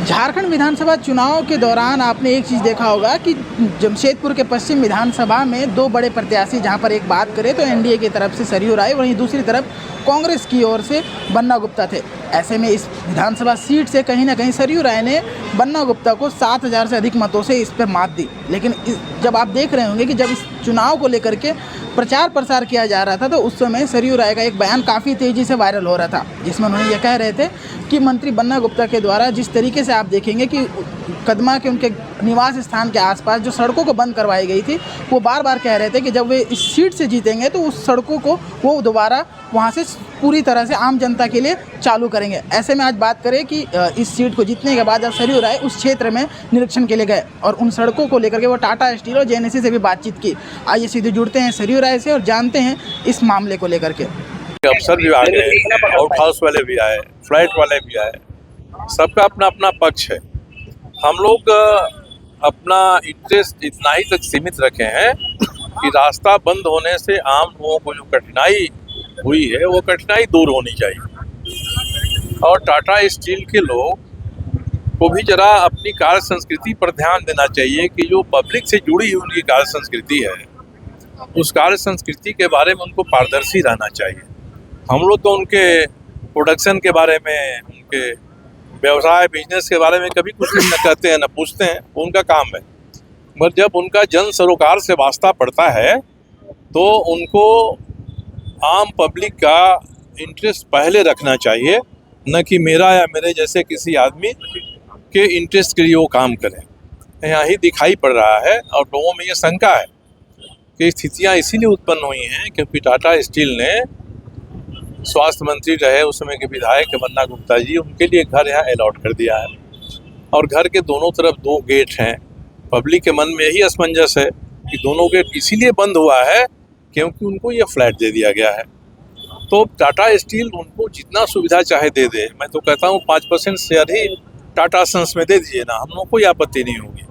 झारखंड विधानसभा चुनाव के दौरान आपने एक चीज़ देखा होगा कि जमशेदपुर के पश्चिम विधानसभा में दो बड़े प्रत्याशी, जहां पर एक बात करें तो एनडीए की तरफ से सरयू राय, वहीं दूसरी तरफ कांग्रेस की ओर से बन्ना गुप्ता थे। ऐसे में इस विधानसभा सीट से कहीं ना कहीं सरयू राय ने बन्ना गुप्ता को 7,000 से अधिक मतों से इस पर मात दी। लेकिन जब आप देख रहे होंगे कि जब इस चुनाव को लेकर के प्रचार प्रसार किया जा रहा था तो उस समय सरयू राय का एक बयान काफ़ी तेज़ी से वायरल हो रहा था, जिसमें उन्होंने ये कह रहे थे कि मंत्री बन्ना गुप्ता के द्वारा जिस तरीके से आप देखेंगे कि कदमा के उनके निवास स्थान के आसपास जो सड़कों को बंद करवाई गई थी, वो बार बार कह रहे थे कि जब वे इस सीट से जीतेंगे तो उस सड़कों को वो दोबारा वहाँ से पूरी तरह से आम जनता के लिए चालू करेंगे। ऐसे में आज बात करें कि इस सीट को जीतने के बाद जब सरयू राय उस क्षेत्र में निरीक्षण के लिए गए और उन सड़कों को लेकर के वो टाटा स्टील और जेएनएससी से भी बातचीत की। आइए सीधे जुड़ते हैं सरयू राय से और जानते हैं इस मामले को लेकर के। अफसर भी आ गए, आउट हाउस वाले भी आए, फ्लैट वाले भी आए, सबका अपना अपना पक्ष है। हम लोग अपना इंटरेस्ट इतना ही तक सीमित रखे हैं कि रास्ता बंद होने से आम लोगों को जो कठिनाई हुई है वो कठिनाई दूर होनी चाहिए। और टाटा स्टील के लोग को भी जरा अपनी कार्य संस्कृति पर ध्यान देना चाहिए कि जो पब्लिक से जुड़ी हुई उनकी कार्य संस्कृति है, उस कार्य संस्कृति के बारे में उनको पारदर्शी रहना चाहिए। हम लोग तो उनके प्रोडक्शन के बारे में, उनके व्यवसाय बिजनेस के बारे में कभी कुछ नहीं न कहते हैं न पूछते हैं, वो उनका काम है। मगर जब उनका जन सरोकार से वास्ता पड़ता है तो उनको आम पब्लिक का इंटरेस्ट पहले रखना चाहिए, न कि मेरा या मेरे जैसे किसी आदमी के इंटरेस्ट के लिए वो काम करें। यहाँ ही दिखाई पड़ रहा है और लोगों में ये शंका है कि स्थितियाँ इसीलिए उत्पन्न हुई हैं क्योंकि टाटा स्टील ने स्वास्थ्य मंत्री रहे उस समय के विधायक बन्ना गुप्ता जी, उनके लिए घर यहाँ अलॉट कर दिया है और घर के दोनों तरफ दो गेट हैं। पब्लिक के मन में यही असमंजस है कि दोनों गेट इसीलिए बंद हुआ है क्योंकि उनको ये फ्लैट दे दिया गया है। तो टाटा स्टील उनको जितना सुविधा चाहे दे दे, मैं तो कहता हूँ 5% शेयर ही टाटा सन्स में दे दीजिए ना, हम लोग कोई आपत्ति नहीं होगी।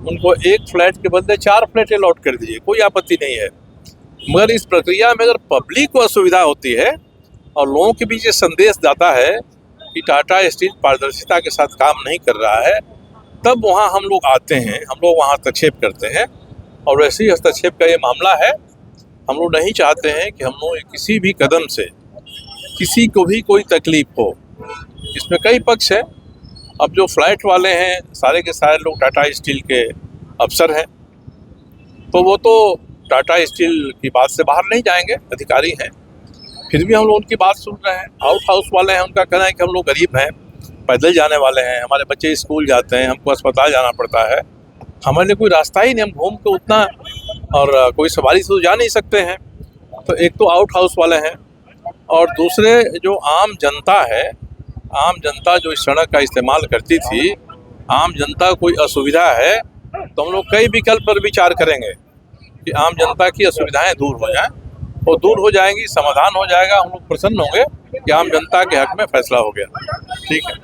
उनको एक फ्लैट के बदले 4 फ्लैट अलॉट कर दीजिए, कोई आपत्ति नहीं है। मगर इस प्रक्रिया में अगर पब्लिक को असुविधा होती है और लोगों के बीच ये संदेश जाता है कि टाटा स्टील पारदर्शिता के साथ काम नहीं कर रहा है, तब वहाँ हम लोग आते हैं, हम लोग वहाँ हस्तक्षेप करते हैं। और वैसे ही हस्तक्षेप का ये मामला है। हम लोग नहीं चाहते हैं कि हम लोग किसी भी कदम से किसी को भी कोई तकलीफ हो। इसमें कई पक्ष हैं। अब जो फ्लैट वाले हैं सारे के सारे लोग टाटा स्टील के अफसर हैं, तो वो तो टाटा स्टील की बात से बाहर नहीं जाएंगे, अधिकारी हैं। फिर भी हम लोग उनकी बात सुन रहे हैं। आउट हाउस वाले हैं, उनका कहना है कि हम लोग गरीब हैं, पैदल जाने वाले हैं, हमारे बच्चे स्कूल जाते हैं, हमको अस्पताल जाना पड़ता है, हमारे लिए कोई रास्ता ही नहीं, हम घूम के उतना और कोई सवारी से तो जा नहीं सकते हैं। तो एक तो आउट हाउस वाले हैं और दूसरे जो आम जनता है, आम जनता जो इस सड़क का इस्तेमाल करती थी, आम जनता को कोई असुविधा है तो हम लोग कई विकल्प पर विचार करेंगे कि आम जनता की असुविधाएं दूर हो जाएं, और दूर हो जाएंगी, समाधान हो जाएगा, हम लोग प्रसन्न होंगे कि आम जनता के हक में फैसला हो गया। ठीक है,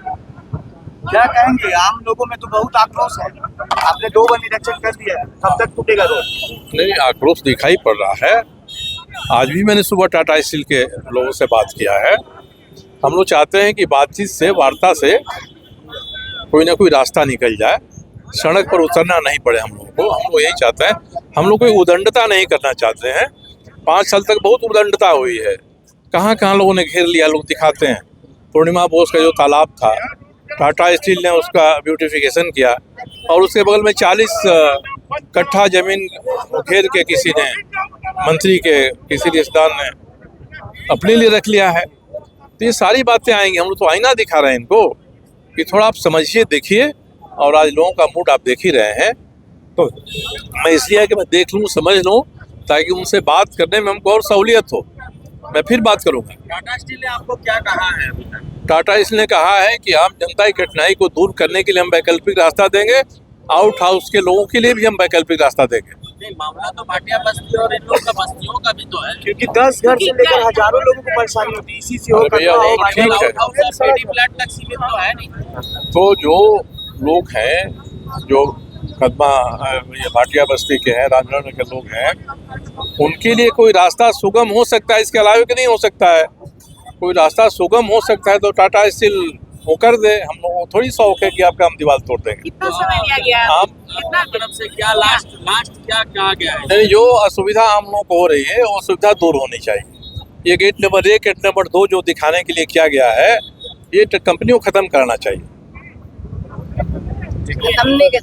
क्या कहेंगे? आम लोगों में तो बहुत आक्रोश है। आपने 2 बार निरीक्षण कर दिया, कब तक टूटेगा रोड? नहीं, आक्रोश दिखाई पड़ रहा है। आज भी मैंने सुबह टाटा स्टील के लोगों से बात किया है। हम लोग चाहते हैं कि बातचीत से, वार्ता से कोई ना कोई रास्ता निकल जाए, सड़क पर उतरना नहीं पड़े हम लोगों को। हम लोग यही चाहते हैं, हम लोग कोई उदंडता नहीं करना चाहते हैं। 5 साल तक बहुत उदंडता हुई है, कहाँ कहाँ लोगों ने घेर लिया, लोग दिखाते हैं। पूर्णिमा बोस का जो तालाब था, टाटा स्टील ने उसका ब्यूटिफिकेशन किया और उसके बगल में 40 कट्ठा जमीन घेर के किसी ने, मंत्री के किसी रिश्तेदार ने अपने लिए रख लिया है। तो ये सारी बातें आएंगी। हम लोग तो आईना दिखा रहे हैं इनको कि थोड़ा आप समझिए, देखिए। और आज लोगों का मूड आप देख ही रहे हैं, तो मैं इसलिए कि मैं देख लूँ, समझ लूँ, ताकि उनसे बात करने में हमको और सहूलियत हो। मैं फिर बात करूँगा। टाटा स्टील ने आपको क्या कहा है अभी तक? टाटा स्टील ने कहा है कि आम जनता की कठिनाई को दूर करने के लिए हम वैकल्पिक रास्ता देंगे, आउट हाउस के लोगों के लिए भी हम वैकल्पिक रास्ता देंगे। नहीं, मामला तो भाटिया बस्ती और इन लोगों का बस्तियों का भी तो है, क्योंकि 10 घर से लेकर हजारों लोगों को परेशानी होती है। इसी से अरे भैया, वो तो ठीक है। फ्लैट तक सीमित तो है नहीं। तो जो लोग हैं, जो कदमा ये भाटिया बस्ती के हैं, राजनगर के लोग हैं, उनके लिए कोई रास्ता सुगम हो सकता है, इसके अलावा कि नहीं हो सकता है। कोई रास्ता सुगम हो सकता है तो टाटा स्टील वो कर दे, हम लोग को थोड़ी शौक है कि आपका हम दीवार तोड़ देंगे। कितना समय लिया गया? हम कितना तरफ से क्या लास्ट क्या कहा गया है? यानी जो असुविधा हम लोग को हो रही है वो असुविधा दूर होनी चाहिए। ये गेट नंबर 1 गेट नंबर 2 जो दिखाने के लिए किया गया है, ये कंपनी को खत्म करना चाहिए। हमने